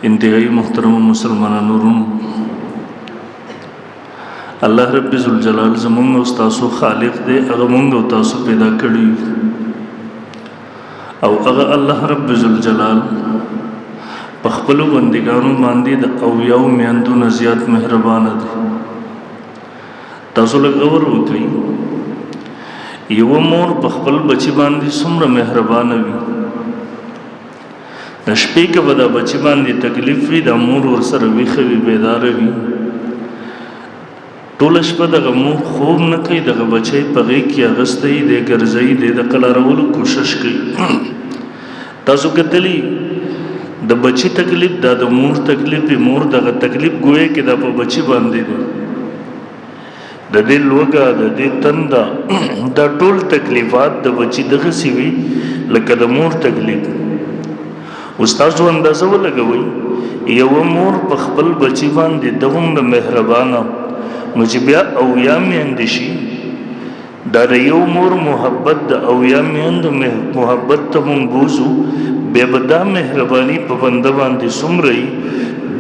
انتہائی محترم مسلمانانو ورونو، الله رب ذوالجلال زمونږ او تاسو خالق دی. هغه مونږ او تاسو پیدا کړي او هغه الله رب ذوالجلال په خپلو بندګانو باندې د اویاو میندو نه زیات مهربانه دی. تاسو لږ غور وکړئ، یوه مور په خپل بچي باندې څومره مهربانه وي. د شپې که به دا بچي باندې تکلیف وي، دا مور ورسره ویښه وي، بیداره وي. ټوله شپه دغه مور خوب نه کوي، دغه بچی په غېږ کې اغستی دی، ګرځوي دی، د قلارولو کوشش کوي. تاسو کتلی د بچی تکلیف دا د مور تکلیف دی. مور دغه تکلیف ګویا کې دا په بچی باندې دی. د دې لوږه، د دې تنده، دا ټول تکلیفات د بچی دغسې وي لکه د مور تکلیف. اوس تاسو اندازه ولګوئ، یوه مور په خپل بچی باندې دومره مهربانه، نو چې بیا اویا میندې شي، دا د یو مور محبت د اویا میندو محبت ته مونږ بوزو، بیا به دا مهرباني په بنده باندې څومره وي.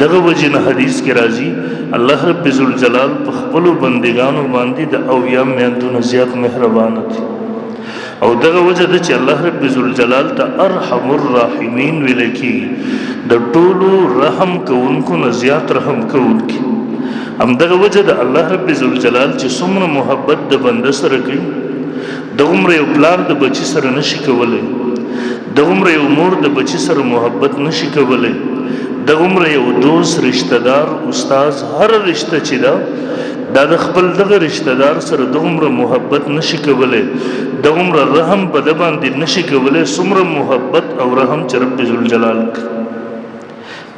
دغه وجې نه حدیث کې راځي الله رب ذوالجلال په خپلو بندګانو باندې د اویا میندو نه زیات مهربانه دی. او دغه وجه ده چې الله رب ذوالجلال ته ارحم الراحمین ویل کېږي، د ټولو رحم کوونکو نه زیات رحم کوونکي. همدغه وجه ده الله رب ذوالجلال چې څومره محبت د بنده سره کوي، دغومره یو پلار د بچي سره نشي کولی، دغومره یو مور د بچي سره محبت نشي کولی، دغومره یو دوست، رشتہ دار، استاد، هر رشته چې ده دا د خپل دغه رشتہ دار سره دغومره محبت نشي کولی، دغومره رحم په ده باندې نشي کولی څومره محبت او رحم چې رب ذوالجلال کوي.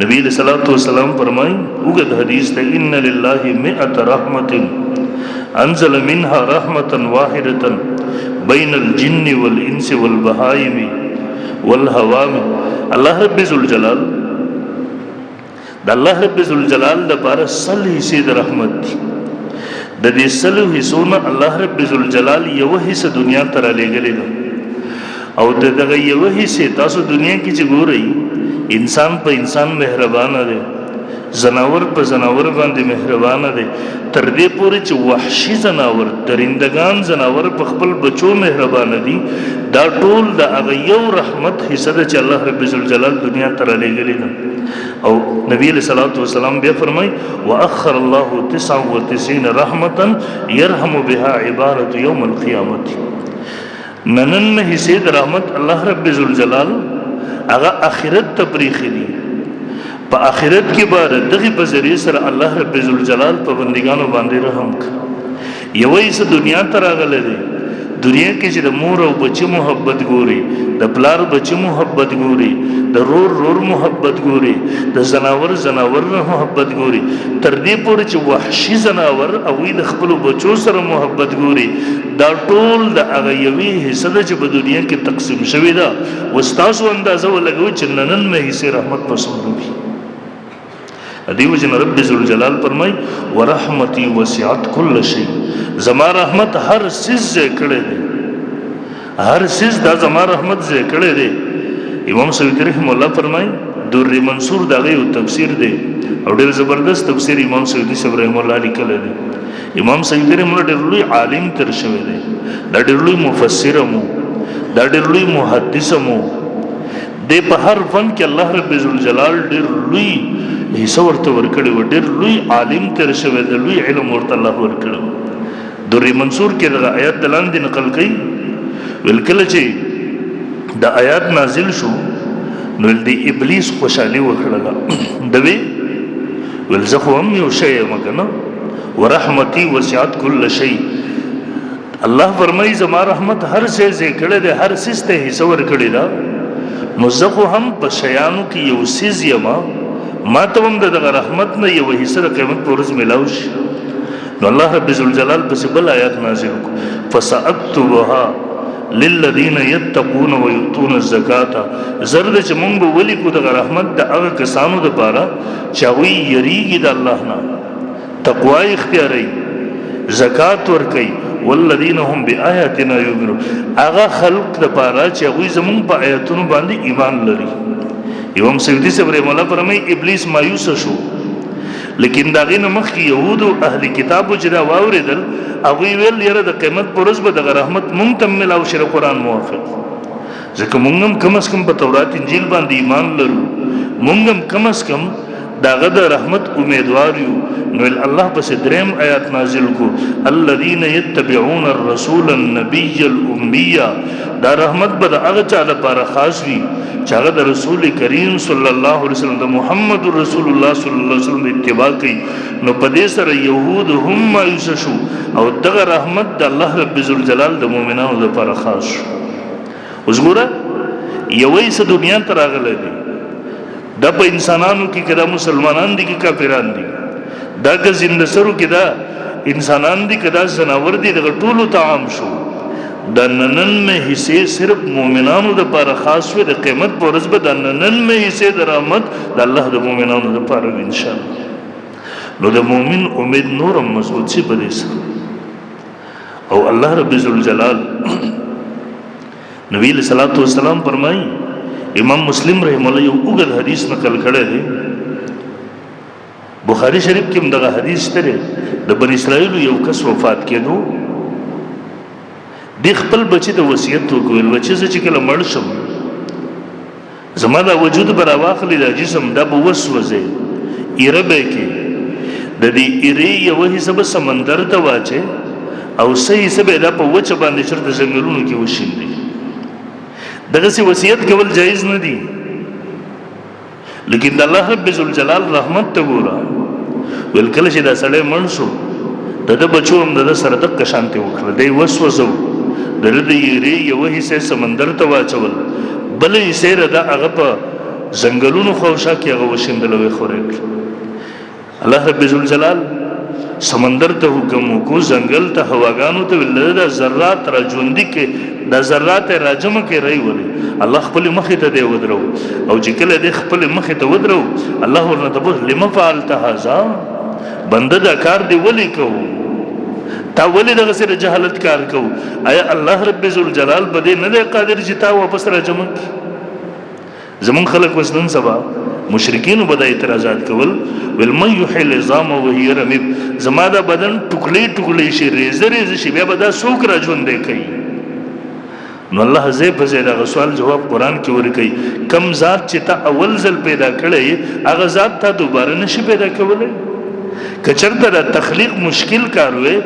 نبی علیہ الصلوۃ والسلام فرمائیں، اوږد حدیث ته، ان لله 100 رحمت انزل منها رحمتا واحدة بین الجن والانس والبهائم والهوام. الله رب ذوالجلال د الله رب ذوالجلال لپاره سل حصې د رحمت دي. د دې سلو حصو نه الله رب ذوالجلال یوه حصه دنیا ته رالیږلې ده. او دغه یوه حصې تاسو دنیا کې چې ګورئ، انسان په انسان مهربانه دی، زناور په زناور باندې مهربانه دی، تر دې پورې چې وحشي زناور، درندگان زناور په خپل بچو مهربانه دي. دا ټول د هغه یو رحمت حصه ده چې الله رب ذوالجلال دنیا ته رالیږلې ده. او نبی علیہ الصلوۃ والسلام بیا فرمای، واخر الله 99 رحمتا يرحم بها عبارة یوم القیامت. ننن حصے د رحمت الله رب ذوالجلال هغه آخرت ته پریښي دي. په آخرت کې به دغه په ذریعه سره الله رب ذوالجلال په بندګانو باندې رحم کوي. یوه حصه دنیا ته راغلی دی، دنیا کې چې د مور او بچي محبت ګوري، د پلار بچي محبت ګوري، د رور محبت ګوري، د زناور محبت ګوري، تر دې پورې چې وحشي زناور او د خپلو بچو سره محبت ګوري. دا ټول د هغه یوې حصه ده چې په دنیا کې تقسیم شوې ده. اوس تاسو اندازه ولګوئ چې ننن مې حصې رحمت په څومره وي. دې وجې نه رب ذوالجلال فرمایي، ورحمتي وسعت كل شيء. زما رحمت هر څیز ځای کړی دی، هر څیز دا زما رحمت ځای کړی دی. امام سیوطي رحمه الله فرمایي، در منصور د هغې یو تفسیر دی او ډېر زبردست تفسیر امام سیوطي صاحب رحمه الله لیکلی دی. امام سیوطي رحمه الله ډېر لوی عالم تر شوی دی، دا ډېر لوی مفسر مو، دا ډېر لوی محدث مو. دی په هر فن کې الله رب ذوالجلال ډېر لوی حصه ورته ورکړی و، ډېر لوی عالم تر شوی دی، لوی علم ورته الله ورکړی. در منصور کې دغه آیات د لاندې نقل کوي، ویل کله چې د آیات نازل شو نو د ابلیس خوشحالي وکړله. دوی ویل زه خو هم یو شی یم که نه، ورحمتي وسعت كل شيء. الله فرمایي زما رحمت هر څه ځای کړی دی، هر څیز ته حصه ورکړې ده. نو زه خو هم په شیانو کې یو څیز یم، ما ته هم د دغه رحمت نه یوه حصه د قیامت په ورځ میلاو شي. نو الله رب ذوالجلال پسې بل آیات نازل کړو، فسأکتبها للذین یتقون ویؤتون الزکاة. زر ده چې مونږ به ولیکو دغه رحمت د هغه کسانو دپاره چې هغوی یریږي د الله نه، تقوا اختیاروي، زکات ورکوي، والذین هم بآیاتنا یؤمنون. هغه خلق دپاره چې هغوی زمونږ په آیاتونو باندې ایمان لري. امام سیوطی سے مولا فرمای ابلیس مایوس شو، لیکن دا غینه مخکې یهود او اهل کتابو چې دا واوریدل هغوی ویل یاره د قیامت پر ورځ به دغه رحمت مونږ ته ملاو شي قرآن موافق، ځکه مونږ هم کم از کم په تورات انجیل باندې ایمان لرو، مونږ هم کم از کم داغه د رحمت امیدوار یو. نو الله پس دریم آیات نازل کو الذين يتبعون الرسول النبي الامي، دا رحمت به هغه چا لپاره خاص وي چې هغه د رسول کریم صلی الله علیه وسلم د محمد رسول الله صلی الله علیه وسلم اتباع کوي. نو په دې سره يهود هم مایوس شو او دغه رحمت د الله رب ذوالجلال د مؤمنانو لپاره خاص شو. اوس ګوره یوې څه دنیا ته راغلی دی، دا په انسانانو کې کدا مسلمانان دي کې کافران دي، دا که زندسرو کې دا انسانان دي کدا زناور دي، دغه ټولو ته عام شو. دا ننن میں حصے صرف مومنانو دا پارا خاص وی دا قیمت پر ورځ به دا ننن میں حصے دا رحمت دا اللہ دا مومنانو دا پارا وی انشاءاللہ. نو دا مومن امید نورم مضبوط سی بدیسا. او اللہ رب ذوالجلال نبی علیہ الصلوۃ والسلام فرمائی، امام مسلم رحمہ اللہ یو اوږد حدیث نقل کړی دی، بخاری شریف کې هم دغه حدیث تره د بنی اسرائیل یو کس وفات کېدو، دی خپل بچی ته وصیت وکړ، بچی زه چې کله مړ شم زما دا وجود به راواخلي دا جسم دا به وسوځي، ایره به کې د دې ایرې یوه حصه به سمندر ته واچي او څه حصه به دا په وچه باندې چېرته ځنګلونو کې وشیندي. دغسې وصیت کول جایز نه دي، لیکن د الله رب ذوالجلال رحمت ته ګوره، ویل کله چې دا سړی مړ شو د ده بچو هم د ده سره دقه شانتې وکړه، دی وسوځو د ده د ایرې یوه حصه سمندر ته واچول، بله حصه یې د هغه په ځنګلونو خواوشا کې هغه وشیندل او یې خورې کړه. الله رب ذوالجلال سمندر ته حکم وکړو، ځنګل ته هواګانو ته ویل دا ذرات را ژوندي کې، دا ذرات یې را جمع کې رہی ولې الله خپل مخې ته دی ودرو، او چې کله دی خپل مخې ته ودرو الله ورنه تپوس لم فعلت هذا، بنده دا کار دی ولې کوو، تا ولې دغسې د جهالت کار کوو؟ آیا الله رب ذوالجلال به دې نه دی قادر چې تا واپس را جمع کړي؟ زمونږ خلک اوس نن سبا مشرکینو به دا اعتراضات کول، ویل من یحیی العظام وهی رمیم، زما دا بدن ټوکړې ټوکړې شي، ریزه ریزه شي، بیا به دا څوک را ژوندی کوي؟ نو الله ځای په ځای دغه سوال جواب قرآن کې ورکوي، کم ذات چې تا اول ځل پیدا کړی هغه ذات تا دوباره نشي پیدا کولی؟ که چېرته دا تخلیق مشکل کار وی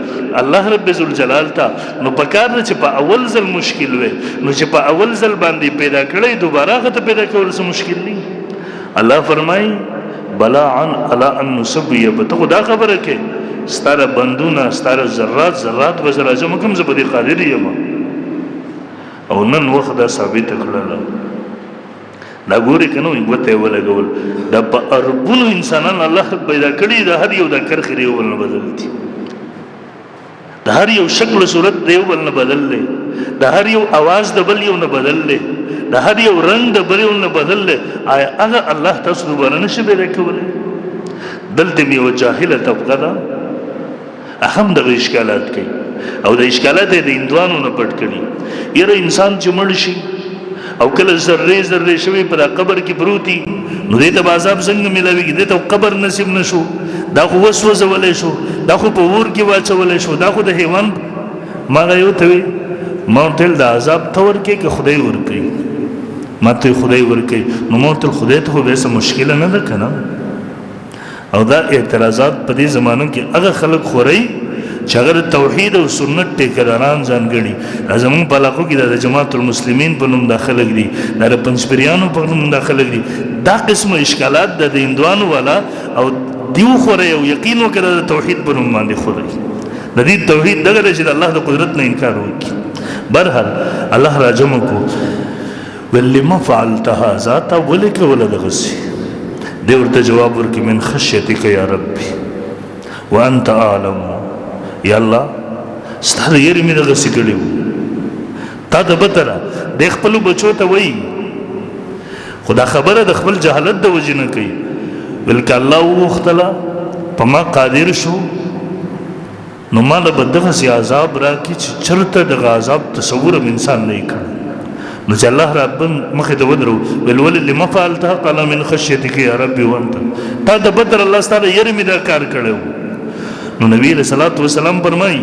الله رب ذوالجلال ته، نو پکار ده چې په اول ځل مشکل وی، نو چې په اول ځل باندې پیدا کړی دوباره هغه ته پیدا کول څه مشکل دی؟ الله فرمایي بلا الا ان نسبیه، به ته خو دا خبره کې ستاره بندونه ستاره ذرات ذرات به زه راجمع کړم، زه په دې قادر یم. او نن وخت دا ثابته کړله، دا ګورې که نه وي ګوته یې ولګول، دا په اربونو انسانان الله پیدا کړي، د هر یو دا کرښې د یو بل نه بدل دي، د هر یو شکل صورت د یو بل نه بدل دی، د هر یو आवाज د بل یو نه بدل دی، د هر یو رنگ د بل یو نه بدل دی. آیا هغه الله تاسو دوباره نشي پیدا کولی؟ دلته مې یوه جاهله طبقه ده هم دغه اشکالات کوي، او د اشکالات یې د هندوانو نه پټ کړي. یاره انسان چې مړ شي او کله ذرې ذرې شوي په دا قبر کې پروتي، نو دې ته به عذاب څنګه میلاویږي؟ دې ته قبر نصیب نه شو، دا خو وسوځولی شو، دا خو په اور کې واچولی شو، دا خو د حیوان. ما هغه یو ته وی، ما ورته ویل د عذاب ته ورکوي که خدای ورکوي؟ ما ته خدای ورکوي. نو ما ورته خدای ته خو بیا څه مشکله نه ده که نه؟ او دا اعتراضات په دې زمانو کې هغه خلک خورئ چې هغه د توحید او سنت ټیکداران ځان ګڼي. زمونږ په علاقو کې د جماعت المسلمین په نوم دا خلک دي، دا د پنځپیریانو په نوم دا خلک دي. دا قسم اشکالات د هندوانو والا او دیو خورئ او یقین وکړه د توحید په نوم باندې خورئ. د دې توحید دغه دی چې د الله د قدرت نه انکار وکړي. برحال الله را جمع کو، ویل لم فعلت هذا، تا ولې کوله دغسې؟ دی ورته جواب ورکړي من خشیتک یا ربي وانت اعلم، یا الله ستا د یېرې مې دغسې کړي وو، تا د بتره د خپلو بچو ته وایي، خو دا خبره د خپل جهالت د وجې نه کوي. ویل که الله وغوښتله په ما قادر شو، نو ما له به دغسې عذاب راکړي چې چېرته دغه عذاب تصور هم انسان نه یې کړی. نو چې الله رب مخې ته ودرو ویل ولې لما فعلتها قال من خشیتک یا ربي وانت تا د بدر الله تعالی یې می دا کار کړو نو نبی علیہ الصلوۃ والسلام فرمایي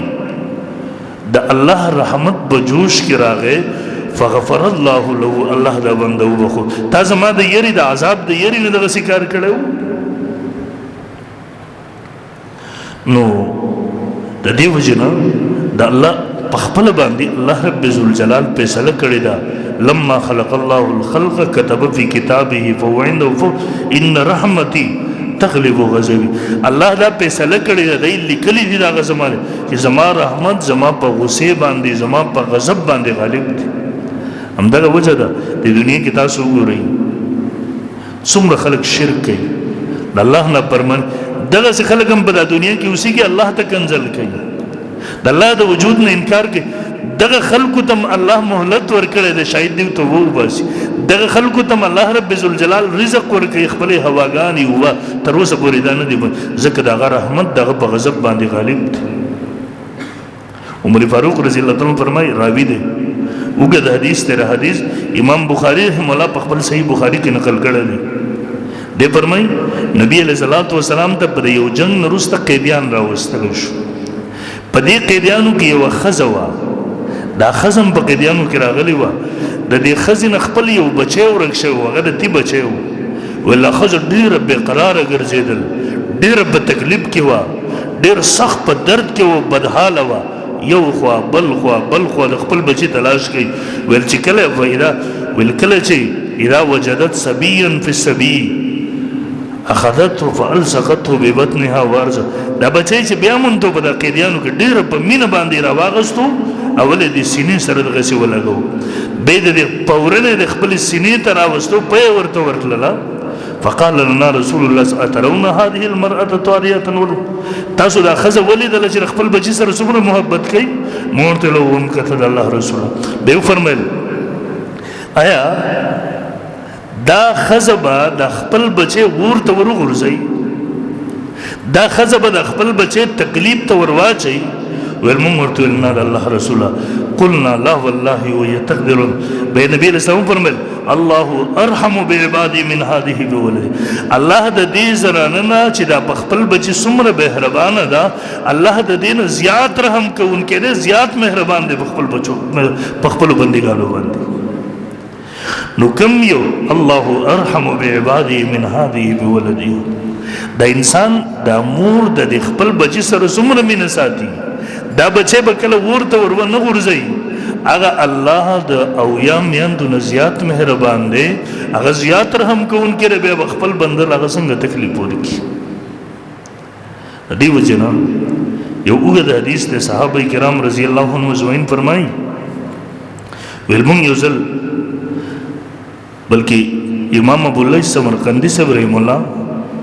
د الله رحمت بجوش کې راغې فغفر الله له الله دا بنده وبخو تا زما د یری د عذاب د یری نه دغه کار کړو نو د دې وجنه د الله په خپل باندې الله رب ذوالجلال فیصله کړی دا لما خلق الله الخلق كتب في كتابه فهو عنده ان رحمتي تغلب غضبي الله دا فیصله کړی دا لیکلی دی دا زمانه چې زما رحمت زما په غصه باندې زما په غضب باندې غالب دی همدغه وجه ده د دنیا کې تاسو وګورئ څومره خلک شرک کوي د الله نه پرمن دغه خلک هم په دنیا کې اوسېږي الله ته کنځل کوي د الله د وجود نه انکار کوي دغه خلکو ته الله مهلت ورکړي د شاید دی ته وو بس دغه خلکو ته الله رب ذوالجلال رزق ورکړي خپل هواګانی هوا تر اوسه پورې دا نه دی ځکه دغه رحمت دغه په غضب باندې غالب دی عمر فاروق رضی الله تعالی فرمایي راوی دی وګد حدیث تر حدیث امام بخاری رحم الله په خپل صحیح بخاری کې نقل کړی دی دی فرمایي نبی علیہ الصلوۃ والسلام ته په یو جنگ وروسته قیدیان راوستل شو په دې قیدیانو کې یو خزوا دا خزم په قیدیانو کې راغلی و د دې خزن خپل یو بچي ورک شو هغه د تی بچي ولا خزر ډیر به قرار ګرځیدل ډیر په تکلیف کې و ډیر سخت په درد کې و بدحاله و یو خوا بل خوا د خپل بچي تلاش کوي ول چې کله فایده ول کله چې اذا وجدت سبيا في السبي اخذته فالصقته ببطنها وارزه دا بچي چې بیا مونږ ته په قیدیانو کې ډیر په مینه باندې راواغستو اول دې سینې سره د غسي ولګو به دې پورنه د خپل سینې ته راوستو په ورته ورتلله فقال لنا رسول الله اترون هذه المرأة طارية تاسو دا خزه ولیدل چې خپل بچی سره څومره محبت کوي مورته لوم کته د الله رسول به فرمایل آیا دا خزه با د خپل بچی ورته ورغورځي دا خزه با د خپل بچی تکلیف ته ورواچي والمم ورته لنا الله رسول قلنا لا والله ويتقدر بين نبي الاسلام فرمایل الله ارحم بعبادي من هذه بولد الله د دې زرانه چې دا خپل بچي څومره مهربان ده الله د دې نه زیات رحم کوونکی دی زیات مهربان دی خپل بچو خپل بندګانو باندې نو کوم یو الله ارحم بعبادي من هذه بولدي دا انسان دا مور د خپل بچي سره څومره مینه ساتي دا بچي به کله ورته ورونه ورځي اگر الله د او یا میاندو نه زیات مهربان دی اگر زیات رحم کوونکی ربه خپل بندر هغه څنګه تکلیف ورکی دی وجنا یو وګد حدیث ته صحابه کرام رضی الله عنهم مزوین فرمایي ولمون یوزل بلکې امام ابو الله سمرقندی صاحب رحم الله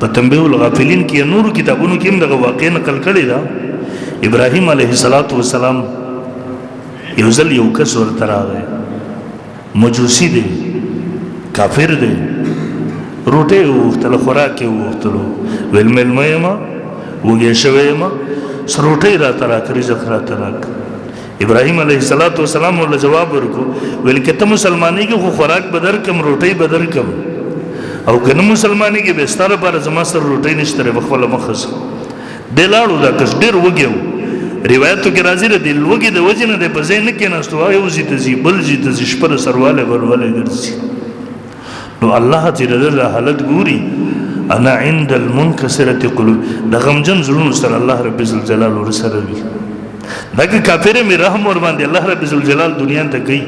په تنبیه الغافلین کې نور کتابونو کې دغه واقع نقل کړی دا ابراهیم علیه السلام یو ځل یو کس ورته راغی مجوسی دی کافر دی روټه وختل خوراک وختلو ویل ملمه ما وګیا شوی ما سروټه را ترا کړی ذکر ترک ابراهیم علیه السلام ول جواب ورکو ویل کته مسلمانۍ کې خو خوراک بدر کم روټه بدر کم او کنه مسلمانۍ کې به ستاره پر زما سره روټه نشته بخله مخص دلاړو دا کس ډیر وګیو روایتو کې راځي د لوګي د وجنه د په ځین کې نستو یو زی تزي بل زی تزي شپره سرواله ورواله ګرځي نو الله تعالی د حالت ګوري انا عند المنكسره قلوب د غمجن زړونو سره الله رب الجلال ورسره وي دغه کافر می رحم ور باندې الله رب الجلال دنیا ته کوي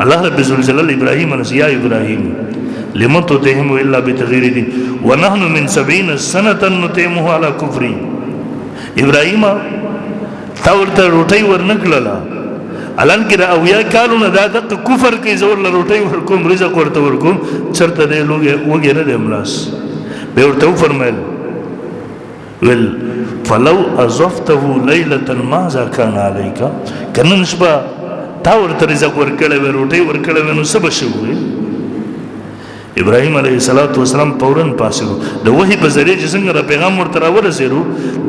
الله رب الجلال ابراهيم انسيا ابراهيم لمن تتهم الا بتغيير دين ونحن من 70 سنه نتهمه على كفر ابراهيم تا ورته روټي ورنکړه الان کې او یا کالو نه دا د کفر کې زور له روټي ورکوم رزق ورته ورکوم چرته دی لوګي وګره د املاس به ورته فرمایل ول فلو اضفته ليله ما ذا كان عليك کنه نشبه تا ورته رزق ورکړه و روټي ورکړه نو سبا شوې ابراهيم عليه السلام فورن پاسو د وਹੀ په ذریعہ څنګه پیغام ورته راورسېرو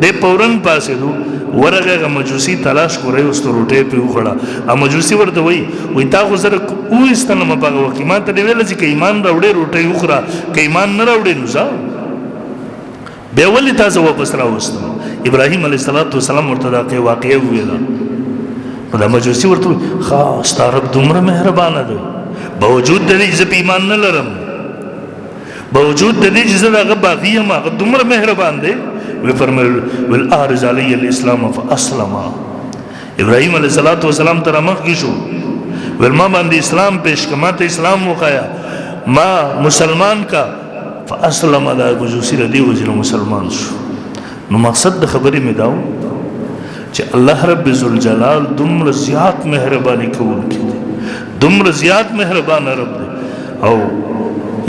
د فورن پاسو ورغه هغه مجوسی تلاش کوي اوس ته روټۍ په وخړه ا مجوسی ورته وای تا خو زره او استنه مبغه وکي ما ته ویل چې ایمان راوړې روټۍ وخړه که ایمان نه راوړې نو ځه به ولې تاسو واپس راوستم ابراهیم علیه السلام ورته دا کې واقع ویل دا مجوسی ورته خاص رب دومره مهربان دی باوجود د دې چې ایمان نه لرم باوجود د دې چې هغه باغی ما دومره مهربان دی وی فرمایل ول ارز علی الاسلام فاسلم ابراهیم علیه السلام تر مخ کې شو ول ما باندې اسلام پیش کما ته اسلام وخایا ما مسلمان کا فاسلم دا مجوسی ردی وجه مسلمان شو نو مقصد د خبرې می داو چې الله رب ذوالجلال دومره زیات مهرباني کوونکی دی دومره زیات مهربان رب دی او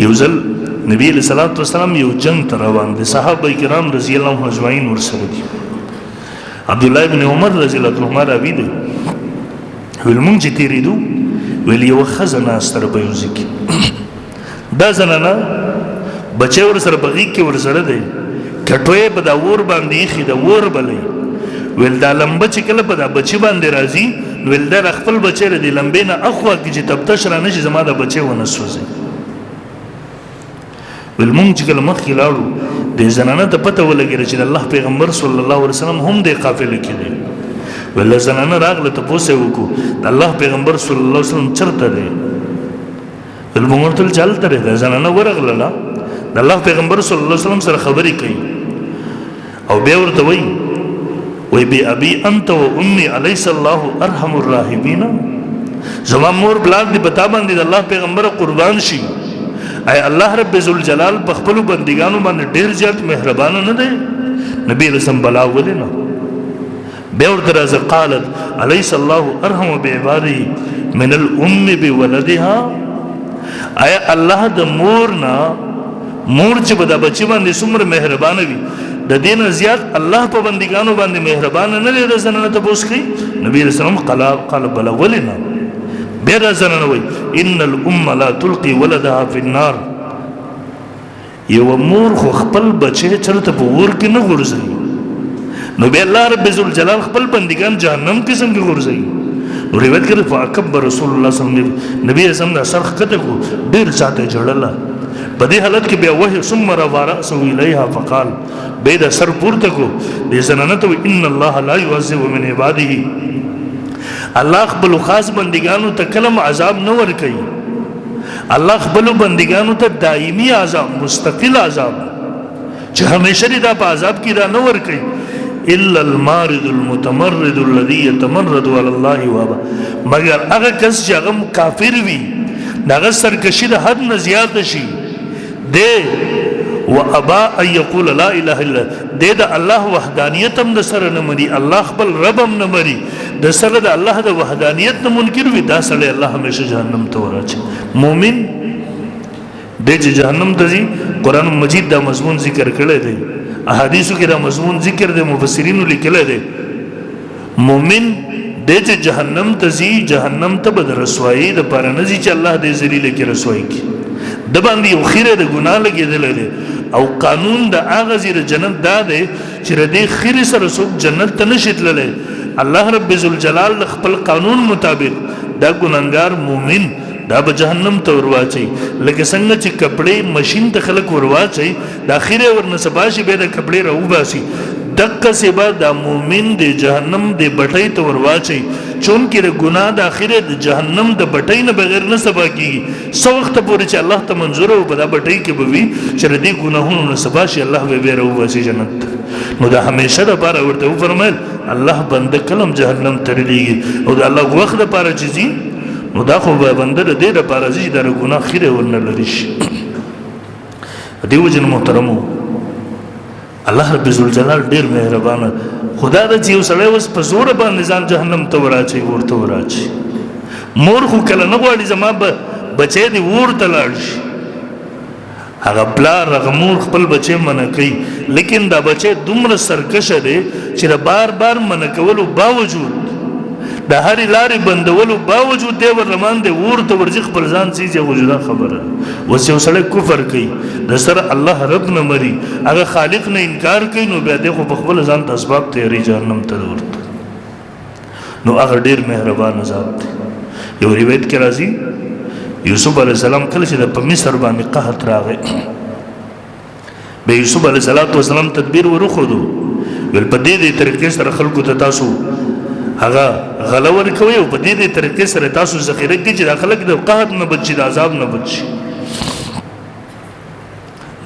یو ځل نبی علیہ الصلوۃ والسلام یو جنگ ته روان دي صحابه کرام رضی الله عنهم اجمعین ورسره دي عبد الله ابن عمر رضی الله عنهما راوی دي ویل مونږ چې تیریدو ویل یو خزانه ستر په یوځ کې دا زنانه بچي ور سره بغي کې ور سره دي کټوي په دا ور باندې خې دا ور بلې ویل دا لمبه چې کله په دا بچي باندې راځي ویل دا خپل بچي ردی لمبې نه اخوا کې چې تبتش را نشي زما دا بچي ونه سوځي ولمونږ چې کله مخکې لاړو د زنانه ته پته ولګېده چې د الله پیغمبر صلی الله علیه وسلم هم د قافله کې دی ول زنانه راغله تپوس یې وکړو د الله پیغمبر صلی الله علیه وسلم چرته دی ولمونږ ورته ویل چې هلته دی د زنانه ورغله د الله پیغمبر صلی الله علیه وسلم سره خبرې کوي او بیا ورته وایي بی ابي انت و امي الیس الله ارحم الراحمین زما مور بلاد دی بتا باندې د الله پیغمبر قربان شي اے الله رب ذوالجلال په خپل بندګانو باندې ډیر زیات مهربان نه دی نبی رسول بلا ولنا به ورته راز قالت الیس الله ارحم بعباده من الام بولدها اے الله د مورنا مور چې بدا بچی باندې څومره مهربان وي د دین زیات الله په بندګانو باندې مهربان نه دی د زنانه ته بوس کوي نبی رسول قال بلا ولنا بیر زنانوی ان الام لا تلقي ولدها في النار یو مور خو خپل بچی چرته په ور کې نه غورځي نو بیا الله رب ذوالجلال خپل بندگان جهنم کې څنګه غورځي نو روایت کړي فاکبر رسول الله صلی الله علیه وسلم نبی اسلام دا سرخ کته کو ډیر ساته جړل په دې حالت کې بیا وحی ثم رفع راسه الیها فقال بيد سر پورته کو دې زنانه ته ان الله لا يعذب من عباده الله خپل خاص بندگانو ته کلم عذاب نه ور کوي الله خپل بندگانو ته دایمي عذاب مستقل عذاب چې همیشه دا په عذاب کې دا نه ور کوي الا المارد المتمرد الذي يتمرد على الله وابا مگر هغه کس چې هغه کافر وي دغه سرکشي د حد نه زیات شي و ابا ان يقول لا اله الا د الله وحدانیت هم د سره نه مري الله خپل رب هم نه مري د سره د الله د وحدانیت نه منکر وي دا سره الله همیشه جهنم ته ورچ مؤمن د جهنم ته ځي قران مجید دا مضمون ذکر کړی دی احادیثو کې دا مضمون ذکر دی مفسرینو لیکل دی مؤمن د جهنم ته ځي جهنم ته بد رسوایی د پاره نه ځي چې الله دې ذلیل کې رسوایی کی د باندې یو خیره د ګناه لګیدل دی او قانون د هغه زیر جنت دا دی چې ردی خیر سره څوک جنت ته نشي تللی الله رب ذوالجلال خپل قانون مطابق دا ګناګار مؤمن دا به جهنم ته ورواچي لکه څنګه چې کپڑے ماشين ته خلک ورواچي د اخیره ورنسباشي به د کپڑے راوباسي دغه سبا د مؤمن د جهنم د بټۍ ته ورواچي چون کې د ګناه د اخیره د جهنم د بټۍ نه بغیر نه سبا کیږي سو وخت پورې چې الله ته منظور او په د بټۍ کې به وي چې د ګناهونو نه سبا شي الله به راوباسي جنت نو دا همیشه د پاره ورته فرمایل الله بنده کلم جهنم ته لېږي او د الله وخت د پاره چیزي نو دا خو به بنده د دې لپاره چې د ګناه خیره ورنه لري شي دیو جن محترمو الله رب ذوالجلال ډیر مهربان خدا د یو سړی اوس په زور باندې ځان جهنم ته ورچي ورته ورچي مور خو کله نه غواړي زما بچی دی ورته لاړ شي هغه بلار هغه مور خپل بچی منع کوي لیکن دا بچی دومره سرکشه دی چې بار بار منع کولو باوجود د هرې لارې بندولو باوجود دی ورلمان دی ورته ورځي خپل ځان څیز یو جدا خبره اوس یو سړی کفر کوي د سره الله رب نه مري هغه خالق نه انکار کوي نو بیا دی خو په خپل ځان ته اسباب تیاری جهنم ته ورته نو هغه ډیر مهربان ذات دی یو روایت کې راځي یوسف علیه السلام کله چې په مصر باندې قحط راغی به یوسف علیه السلام تدبیر ورخودو ول په دې طریقې سره خلکو ته تاسو هغه غلور کوي او په دې طریقې سره تاسو ذخیره کې چې خلک د قحط نه بچي د عذاب نه بچي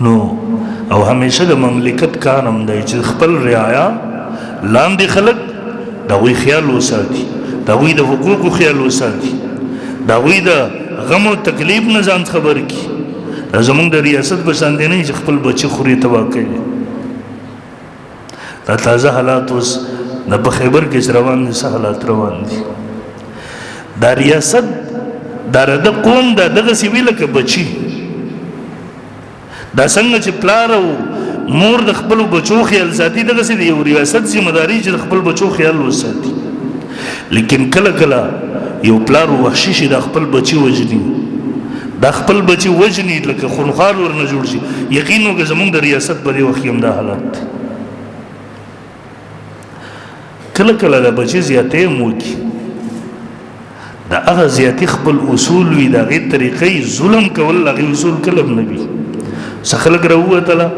نو او همیشه د مملکت کارم دی چې خپل رعایا لاندې خلک دا وی خیال وساتي دا وی د حقوقو خیال وساتي دا وی د غم او تکلیف نه ځان خبر کی دا زمونږ د ریاست بساندې نه چې خپل بچي خوري تبا کوي دا تازه حالات اوس د په خیبر کې روان دي حالات روان دي دا ریاست دا د قوم دا دغه سیویل کې بچي دا څنګه چې پلار او مور د خپل بچو خیال ساتي دغه سي یو ریاست ذمہ داری چې د خپل بچو خیال وساتي لیکن کله کله یو پلار وحشي شي د خپل بچي وجني د خپل بچي وجني لکه خونخوار ورنه جوړ شي یقینو کې زمونږ د ریاست په دې وخت کې هم دا حالت کله کله د بچي زیاتې موکي دا هغه زیاتې خپل اصول وي دا غي طریقې ظلم کول هغه اصول کلم نبی څخلک راوته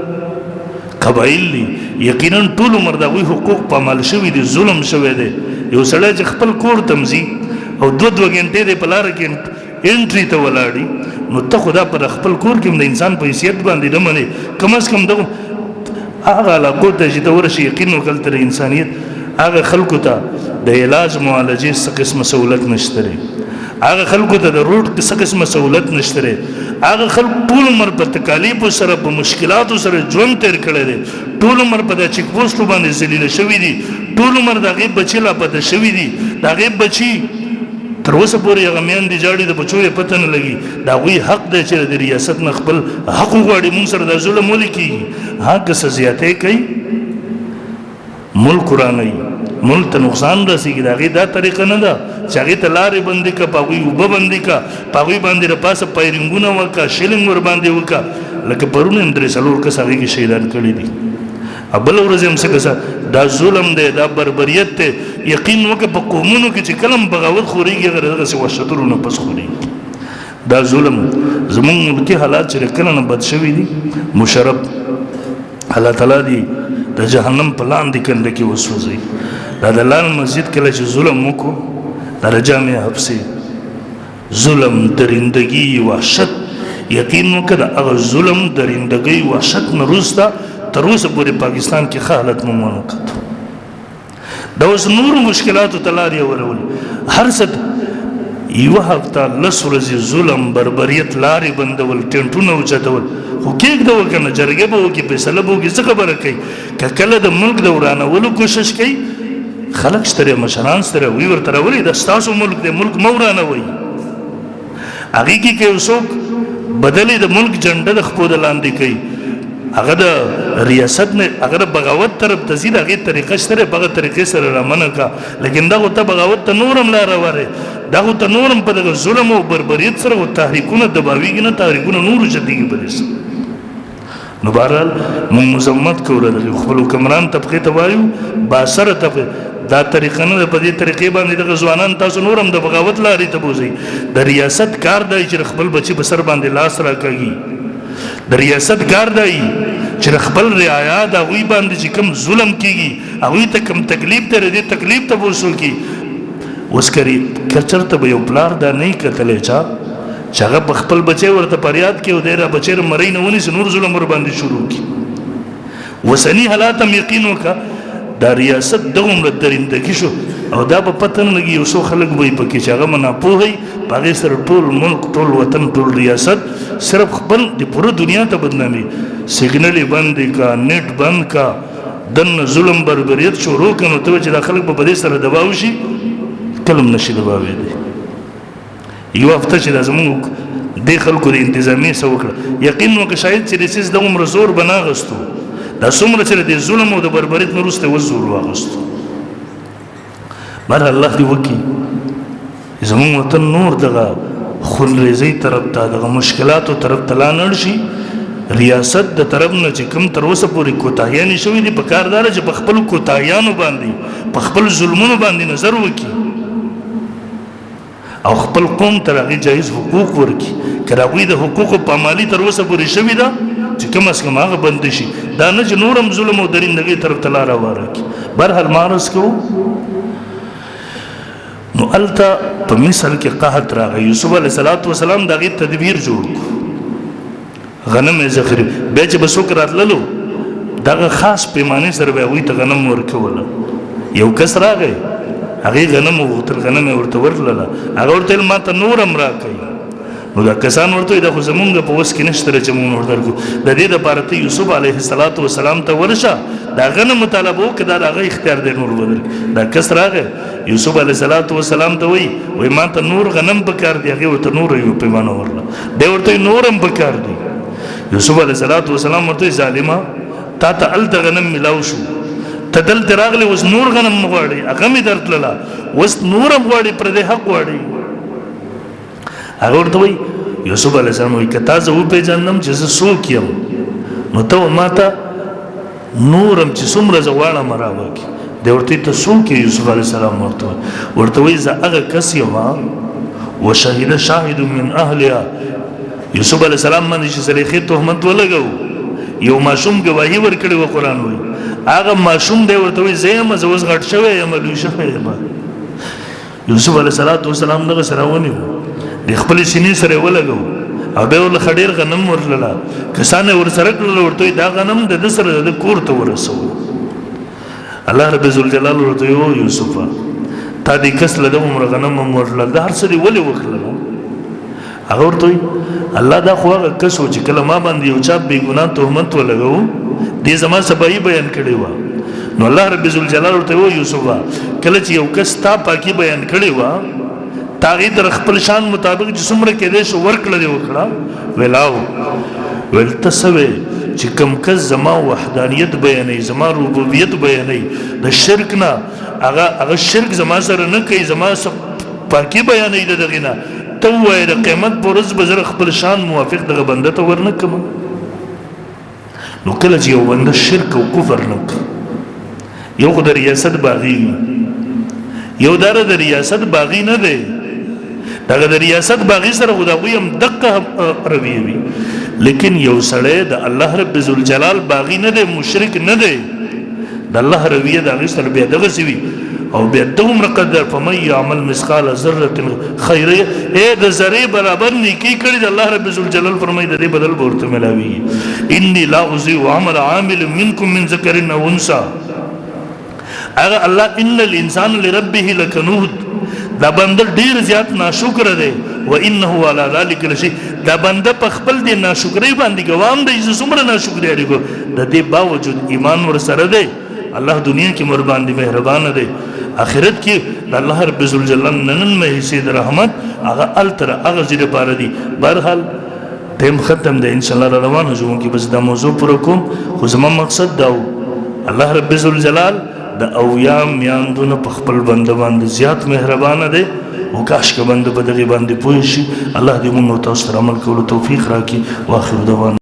قبایل دي یقینا ټول عمر دا وی حقوق په عمل شوی دي ظلم شوی دی یو سړی چې خپل کور تمزي او دو غنټې د پلار کې انټری ته ولاړی نو ته خدا پر خپل کور کې د انسان په حیثیت باندې نه منې کم از کم دغه هغه علاقو ته چې ورشي یقین وکړ تر انسانیت هغه خلکو ته د علاج معالجې څه قسمه سہولت نشته هغه خلکو ته د روټ څه قسمه سہولت نشته هغه خلک ټول عمر په تکالیف سره په مشکلاتو سره ژوند تیر کړی دی ټول عمر په د چیک پوسټ باندې ذلیل شوی دي ټول عمر د غیب بچی لا پته شوی دي د غیب بچی تر اوسه پورې هغه میان دي جاړي د بچو یې پته نه لګي دا غوي حق دی چې د ریاست نه خپل حق وغواړي مونږ سره د ظلم ولیکي حق څه زیاتې کوي ملک قرآنی ملک ته نقصان رسیږي دا غي دا طریقه نه ده چې هغه ته لارې بندي کا پاوی وب بندي کا پاوی باندې را پاسه پایرنګونه وکا شیلنګ ور باندې وکا لکه پرونه اندرې سلور کا سړي کې شهیدان کړي دي ابل ورځ هم څه دا ظلم دی دا بربریت دی یقین وکړه په قومونو کې چې کلم بغاوت خوريږي غره څه وشترونه پس خوري دا ظلم زمونږ ملکی حالات چې کله نه بد شوی دي مشرب الله تعالی دی د جهنم په لاندې کنده کې وسوځي دا د لال مسجد کله چې ظلم وکړو د جامع حبسي ظلم درندگی وحشت یقین وکړه هغه ظلم درندگی وحشت نه روسته تر اوسه پورې پاکستان کې حالت مونږ وکړو دا اوس نور مشکلات تلاري ورول هر څه یو هفته لس ورځې ظلم بربریت لارې بندول ټنټونه وچتول خو کېږدو که نه جرګې به وکړي فیصله به وکړي څه خبره کوي که کله د ملک د ورانولو کوشش کوي خلک شته مشران سره وی ورته راولي دا ستاسو ملک دی ملک مه ورانوئ هغې کې که یو څوک بدلې د ملک جنډه د خپو د لاندې کوي هغه د ریاست نه هغه د بغاوت طرف ته ځي د هغې طریقه شته په هغه طریقې سره رامنه کا لیکن دغه ته بغاوت ته نور هم لاره وره دغه ته نور هم په دغه ظلم او بربریت سره تحریکونه دباویږي نه تحریکونه نور جديږي په دې نو بهرحال موږ مزمت کوو د خپل حکمران طبقې ته وایو باثره طبقه دا طریقه نه په دې طریقې باندې د ځوانان تاسو نور هم د بغاوت لارې ته بوزي د ریاست کار دی چې خپل بچي په سر باندې لاس راکاږي د ریاست کار دی چې خپل رعایا د وی باندې چې کوم ظلم کیږي هغه ته کوم تکلیف ته دې تکلیف ته وسو کی وسکري کچرته به یو پلار دا نه کتلې چا چې هغه خپل بچي ورته پریاد کې و ډیره بچي مړی نه ونی نور ظلم ور باندې شروع کی وسنی حالات هم یقین وکړه دا ریاست دغه درندګي شو او دا په پتن لګي یو څو خلک وي پکې چې هغه منا پوهي پاګه سره ټول ملک ټول وطن ټول ریاست صرف خپل د پوره دنیا ته بدنامي سیګنل بند کا نیټ بند کا دن ظلم بربریت شروع کړي ته چې د خلک په بده سره دباو شي کلم نشي دباوي دي یو هفته چې لازم د خلکو د انتظامی سو وکړه یقین نو که شاید چې د سیس د عمر زور بناغستو دا څومره چې د ظلم او د بربریت نه وروسته وزور واغستو بر الله دې وکړي زموږ وطن نور دغه خونریزۍ طرف ته دغه مشکلاتو طرف ته لا نړ شي ریاست د طرف نه چې کوم تر اوسه پورې کوتاهیانې شوي دي په کار دا ده چې په خپلو کوتاهیانو باندې په خپل ظلمونو باندې نظر وکړي او خپل قوم ته هغې جایز حقوق ورکړي که د هغوی د حقوقو پامالي تر اوسه پورې شوې ده چې کم از کم هغه بند شي دا نه چې نور هم ظلم او درندګۍ طرف ته لاره هواره کړي برحال ما عرض کوو نو هلته په مصر کې قحط راغی یوسف علیه السلام د هغې تدبیر جوړ کړو غنم یې ذخیره بیا چې به څوک راتللو دغه خاص پیمانې سره به هغوی ته غنم ورکوله یو کس راغی هغې غنم وغوښتل غنم یې ورته ورکړله هغه ورته ویل ما ته نور هم راکوي نو دا کسان ورته وایي دا خو زمونږ په وس کې نشته چې مونږ ورته ورکړو د دې دپاره ته یوسف علیه السلام ته ورشه د هغه نه مطالبه وکړه دا د هغه اختیار دی نور بدل دا کس راغی یوسف علیه السلام ته وایي ما ته نور غنم پکار دی هغې ورته نور یو پیمانه ورله دی ورته وایي نور هم پکار دی یوسف علیه السلام ورته وایي ظالمه تا ته هلته غنم میلاو شو ته دلته راغلی اوس نور غنم غواړي هغه مې درتلله اوس نور هم غواړي پردی حق غواړي هغه ورته وایي یوسف علیه السلام وایي که تا زه وپېژندم چې زه څوک یم نو ته ما ته نور هم چې څومره زه غواړم راوکړي دی ورته وایي ته څوک یې یوسف علیه السلام ورته وایي زه هغه کس یم وشهد شاهد من اهلها یوسف علیه السلام باندې چې زلیخې تهمت ولګوو یو ماشوم ګواهي ورکړې وه قرآن وایي هغه ماشوم دی ورته وایي زه یم زه اوس غټ شوی یم لوی شوی یم یوسف علیه السلام دغسې راونیو د خپلې سینې سره یې ولګوو او بیا ورله ښه ډېر غنم ورتلله کسان یې ورسره کړله ورته وایي دا غنم د ده سره د ده کور ته ورسوو الله رب ذوالجلال ورته وایي او یوسفه تا دې کس له دومره غنم هم ورتلل دا هر څه دې ولې وکړله هغه ورته وایي الله دا خو هغه کس و چې کله ما باندې یو چا بېګناه تهمت ولګوو دې زما صفایي بیان کړې وه نو الله رب ذوالجلال ورته وایي یوسفه کله چې یو کس تا پاکي بیان کړې وه تا هغې در خپل شان مطابق چې څومره کېدی شو ورکړه دې وکړه ویل او ویل ته څه وې چې کوم کس زما وحدانیت بیانوي زما ربوبیت بیانوي د شرک نه هغه شرک زما سره نه کوي زما پاکي بیانوي د دغې نه ته ووایې د قیامت په ورځ به زه خپل شان موافق دغه بنده ته ورنه کړم نو کله چې یو بنده شرک او کفر نه کوي یو خو د ریاست باغي یو داره د ریاست باغي نه دی دغه د ریاست باغي سره خو د هغوی هم دقه رویه وي لیکن یو سړی د الله رب ذوالجلال باغي نه دی مشرک نه دی د الله رویه د هغې سره بیا دغسې وي او بیا دومره قدر فمن یعمل مثقال ذره خیره د ذرې برابر نیکي کړي د الله رب ذوالجلال فرمایي د دې بدل به ورته میلاویږي انی لا اضیع عمل عامل منکم من ذکر او انثی هغه الله ان الانسان لربه لکنود دا بنده ډیر زیات ناشکر دی و انه علی ذلک لشهید دا بنده په خپل دی ناشکرۍ باندې ګوام دی چې څومره ناشکري اړیږو د دې باوجود ایمان ورسره دی الله دنیا کې مور باندې مهربان دی آخرت کې د الله رب ذوالجلال نن مې حصې د رحمت هغه التر هغه ځای لپاره دی بهرحال ټیم ختم دی انشاءالله را روانو ځو کې بس دا موضوع پوره کوم خو زما مقصد دا و الله رب ذوالجلال د اویا میاندونه په خپل بنده باندې زیات مهربانه دی او کاش که بنده په دغې باندې پوه شي الله دې موږ او تاسو ته عمل کولو توفیق راکړي واخر دعوانا